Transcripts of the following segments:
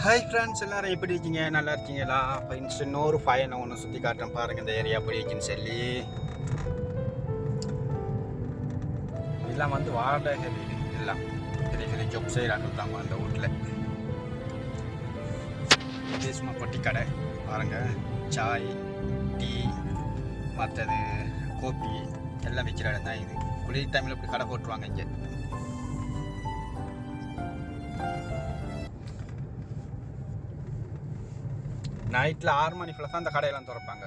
Hi friends, எல்லோரும் எப்படி இருக்கீங்க? நல்லா இருக்கீங்களா? ஃப்ரெண்ட்ஸ், இன்னொரு ஃபைனை ஒன்று சுற்றி காட்டுறேன் பாருங்கள். இந்த ஏரியா எப்படி இருக்குன்னு சொல்லி. எல்லாம் வந்து வாடகை வீடு, எல்லாம் பெரிய பெரிய ஜாப் செய்கிறாங்க தாங்க அந்த வீட்டில். இது சும்மா பொட்டி கடை பாருங்கள். சாய், டீ, மற்றது கோப்பி எல்லாம் விற்கிற இடம் தான் இது. குளிர் டைமில் இப்படி கடை போட்டுருவாங்க இங்கே. நைட்டில் 6 மணிக்குள்ள தான் அந்த கடையெல்லாம் திறப்பாங்க.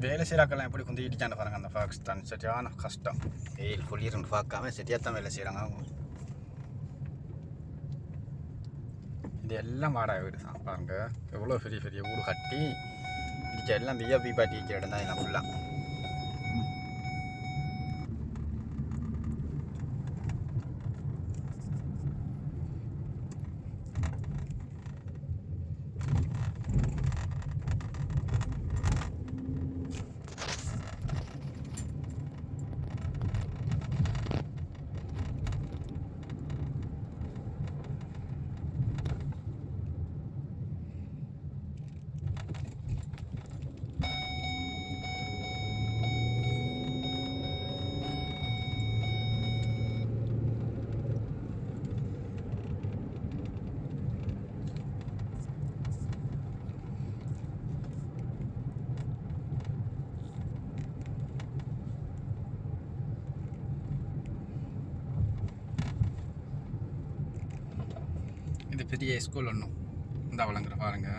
வேலை செய்கிறாக்கெல்லாம் எப்படி கொஞ்சம் இடிச்சாண்டு பாருங்க. அந்த பாகிஸ்தான் சரியான கஷ்டம். வெயில் குளிர்னு பார்க்காம சரியாக தான் வேலை செய்கிறாங்க அவங்க. இது எல்லாம் வாடகை வீடு தான் பாருங்க. எவ்வளோ பெரிய பெரிய வீடு கட்டி இடிச்ச எல்லாம் பிஏபி பாட்டி வைக்கிற இடம் தான் எல்லாம் ஃபுல்லாக. இது பெரிய ஸ்கூல் ஒன்றும் இந்த வழங்குற பாருங்க.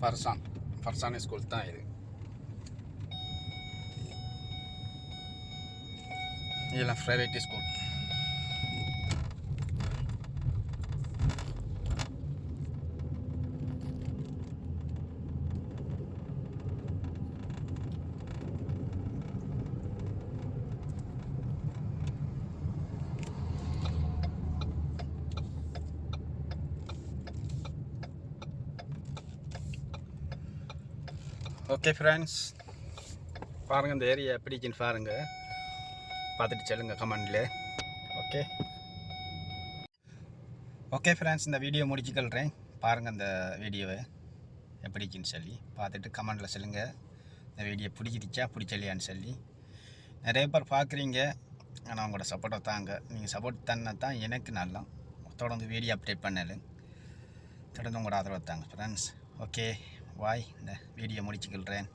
ஃபர்சான் ஸ்கூல் தான் இது. இதெல்லாம் ப்ரைவேட் ஸ்கூல். ஓகே ஃப்ரெண்ட்ஸ், பாருங்கள் இந்த ஏரியா எப்படி இருக்குன்னு பாருங்கள். பார்த்துட்டு சொல்லுங்கள் கமெண்டில். ஓகே ஃப்ரெண்ட்ஸ், இந்த வீடியோ முடிச்சுக்கொள்கிறேன். பாருங்கள் இந்த வீடியோவை எப்படி இருக்குன்னு சொல்லி பார்த்துட்டு கமெண்டில் சொல்லுங்கள். இந்த வீடியோ பிடிச்சிருச்சா பிடிச்சலையான்னு சொல்லி. நிறைய பேர் பார்க்குறீங்க, ஆனால் உங்களோட சப்போர்ட்டை தாங்க. நீங்கள் சப்போர்ட் தன்னா தான் எனக்கு நல்லா தொடர்ந்து வீடியோ அப்டேட் பண்ணல. தொடர்ந்து உங்களோட ஆதரவை தாங்க ஃப்ரெண்ட்ஸ். Okay bye. இந்த வீடியோ முடிச்சுக்கொள்கிறேன்.